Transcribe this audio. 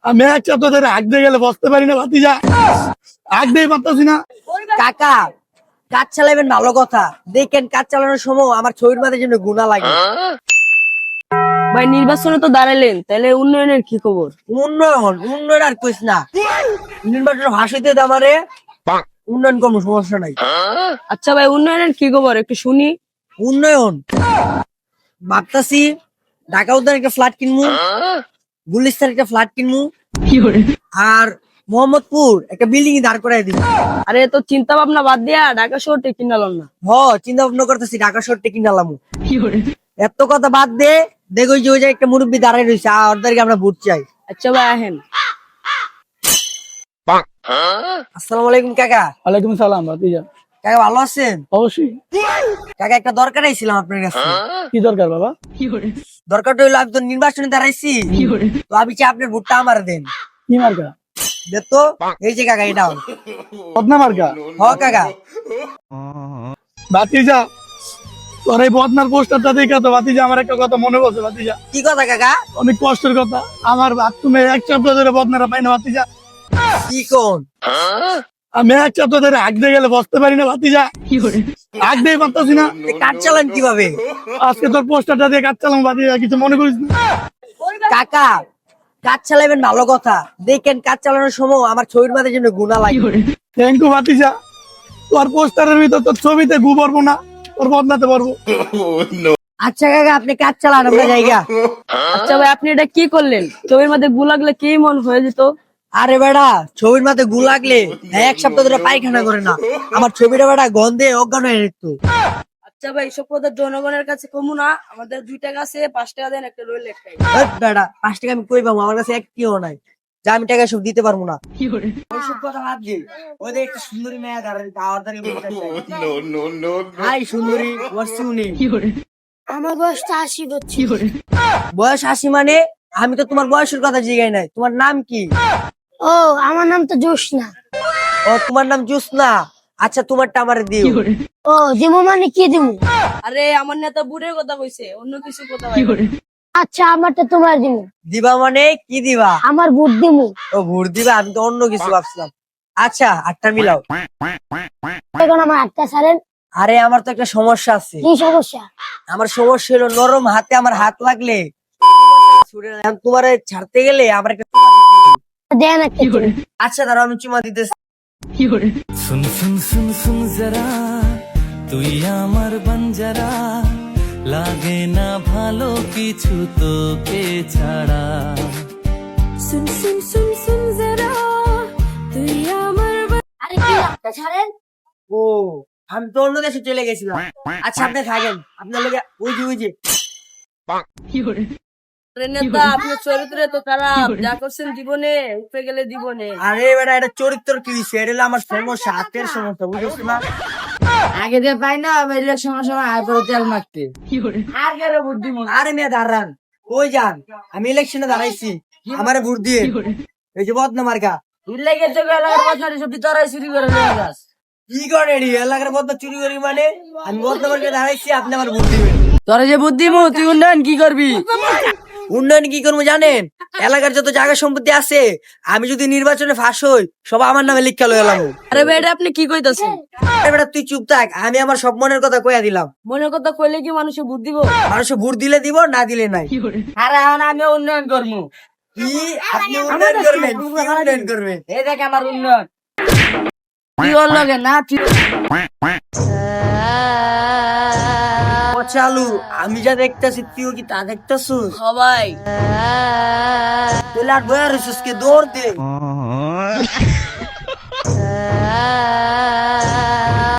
আমি এক সপ্তাহ ধরে হাঁক দিয়ে গেলে বসতে পারি না ভাতিজা, হাঁক দিয়ে পারতাছি না। কাকা, কাজ চালাবেন ভালো কথা, দেখেন কাজ চালানোর সময় আমার ছবির মাঝে যেন গুণা লাগে। ভাই নির্বাচনে তো দাঁড়ালেন, তাহলে উন্নয়নের কি খবর? উন্নয়ন উন্নয়ন আর কইস না, নির্বাচন ভাষিতে আমারে উন্নয়ন কোনো সমস্যা নাই। আচ্ছা ভাই, উন্নয়নের কি খবর একটু শুনি। উন্নয়ন ভাবতাছি ঢাকা উদ্যান একটা ফ্ল্যাট কিনবো, গুলিস্তান একটা ফ্ল্যাট কিনবো, আর মোহাম্মদপুর একটা বিল্ডিং দাঁড় করাই দিব। আরে তো চিন্তা ভাবনা বাদ দিয়া ঢাকা শহরটা কিনালাম না। চিন্তা ভাবনা করতেছি ঢাকা শহরটা কিনালাম। এত কথা বাদ দে, দেখো ওই যে একটা মুরব্বী দাঁড়াই রয়েছে, ওদেরকে আমরা ভোট চাই। আচ্ছা ভাই আহেন। আসসালামু আলাইকুম কাকা। ওয়ালাইকুম সালাম ভাতিজা। কাকা ভালো আছেন? অবশ্যই। কাকা একটা দরকার ছিল আপনার কাছে। কি দরকার বাবা? দরকারটা হইলো আমি তো নির্বাচনে দাঁড়াইছি, তো আমি চাই আপনার ভোটটা আমার দেন। কি মার্কা? দে তো, এই যে কাকা এটা বদনা মার্কা। হ কাকা। ভাতিজা, তোর এই বদনার পোস্টারটা দেখে তো ভাতিজা আমার একটা কথা মনে পড়ছে ভাতিজা। কি কথা কাকা? অনেক কষ্টের কথা। আমার বাথরুমে এক সপ্তাহ ধরে বদনারা পাই না ভাতিজা। কি কোন? আমি এক সপ্তাহ ধরে হাঁক দিয়ে গেলে বসতে পারি না ভাতিজা, হাঁক দিয়ে পারতাছি না। কাজ চালান কিভাবে? আজকে তোর পোস্টারটা দিয়ে কাজ চালাম ভাতিজা, কিছু মনে করিস না। কাকা, কাজ চালাবেন ভালো কথা, দেখেন কাজ চালানোর সময় আমার ছবির মাঝে যেন গুণা লাগে। থ্যাংক ইউ ভাতিজা। তোর পোস্টারের ভিতর তোর ছবিতে গু পারবো না, তোর বদনাতে পারবো। আচ্ছা কাকা, আপনি কাজ চালান, আমরা জায়গা। আচ্ছা ভাই, আপনি এটা কি করলেন? ছবির মধ্যে গু লাগলে কি মন হয়ে যেত? আরে বেড়া, ছবির মাঝে গু লাগলে এক সপ্তাহ ধরে পায়খানা করে না, আমার ছবিটা বেড়া গন্ধে অজ্ঞান হয়ে যেত। আচ্ছা ভাই, এসব কথা জনগণের কাছে কমু না। আমাদের 2 টাকা আছে, 5 টাকা দেন, একটা রইল একটাই। বেড়া 5 টাকা আমি কই পাবো? আমার কাছে একটিও নাই, যা আমি টাকা সব দিতে পারবো না। ওইসব কথা বাদ দে, ওই যে একটা সুন্দরী মেয়ে দাঁড়ায়, তার দাঁড়িয়ে বলতে চাই। হাই সুন্দরী, what's your name? আমার বয়সটা 80 বছর। বয়স 80 মানে? আমি তো তোমার বয়সের কথা জিজ্ঞাসা নাই, তোমার নাম কি? ও, আমার নাম তো জোসনা। ও, তোমার নাম জোসনা। আচ্ছা, তোমারটা আমারে দিও। ও, দিমু মানে কি দিমু? আরে আমার নেতা বুড়ের কথা কইছে, অন্য কিছু কথা ভাই। আচ্ছা, আমারটা তোমার দিমু। দিবা মানে কি দিবা? আমার ভোট দিমু। ও, ভোট দিবা? আমি তো অন্য কিছু ভাবছিলাম। আচ্ছা, আটটা মিলাও। এখন আমার হাতটা ছাড়েন। আরে আমার তো একটা সমস্যা আছে। কি সমস্যা? আমার সমস্যা হলো নরম হাতে আমার হাত লাগলে তোমার ছাড়তে গেলে আমার একটা দেন একটা চুমু। আচ্ছা দাঁড়াও, আমি চুমা দিতেছি। सुन सुन सुन सुन जरा তুই আমার বঞ্জারা লাগে না ভালো কিছু তোকে ছাড়া শুন শুন শুন শুন যারা তুই আমার আরে কি হাতটা ছাড়েন। ও, আমি তো অন্য দেশে চলে গেছিলাম। আচ্ছা, আপনি থাকেন, আপনার লোকে ওই যে আরে নেতা, আপনার চরিত্রে তো খারাপ, যা করছেন জীবনে উপরে গেলে জীবনে। আরে বেটা, এটা চরিত্র কি হইছে? এটা হলো আমার সমস্যা, হাতের সমস্যা, বুঝছো না? আগে দিয়ে পাই না ইলেকশনের সময় আয় করে তেল মারতে। আর কেন ভোট দিব? আরে মেয়ে দাঁড়ান, কই যান? আমি ইলেকশনে দাঁড়াইছি, আমারে ভোট দিয়ে। এই যে বদনা মার্কা। ইলেকের চোখে এলাকার বাজারে সব তোরাই চুরি করে নিয়ে যাস। কি করে এডি? এলাকার বদনা চুরি করি মানে? আমি বদনা মার্কা দাঁড়াইছি, আপনি আমার ভোট দিবেন। তোরা যে বুদ্ধি তুই উন্নয়ন কি করবি? উন্নয়ন কি করবো জানেন? এলাকার যত জায়গা সম্পত্তি আছে, আমি যদি নির্বাচনে ফাঁস হই, সব আমার নামে লিখা লয়ে এলাম। আরে ভাই, এটা আপনি কি কইতাছেন? বেটা তুই চুপ থাক, আমি আমার সব মনের কথা কইয়া দিলাম। মনের কথা কইলে কি মানুষে বুদ্ধি দিব? মানুষ ভোট দিলে দিব, না দিলে নাই। আরে এখন আমি উন্নয়ন করবো। কি আপনি উন্নয়ন করবেন? কি উন্নয়ন করবেন? এই দেখ আমার উন্নয়ন। তুই ওর লগে না ও চালু, আমি যা দেখতেছি তুইও কি তা দেখতেছিস? সবাই তুই লাট বয়ার হইছিস, কে দৌড় দে।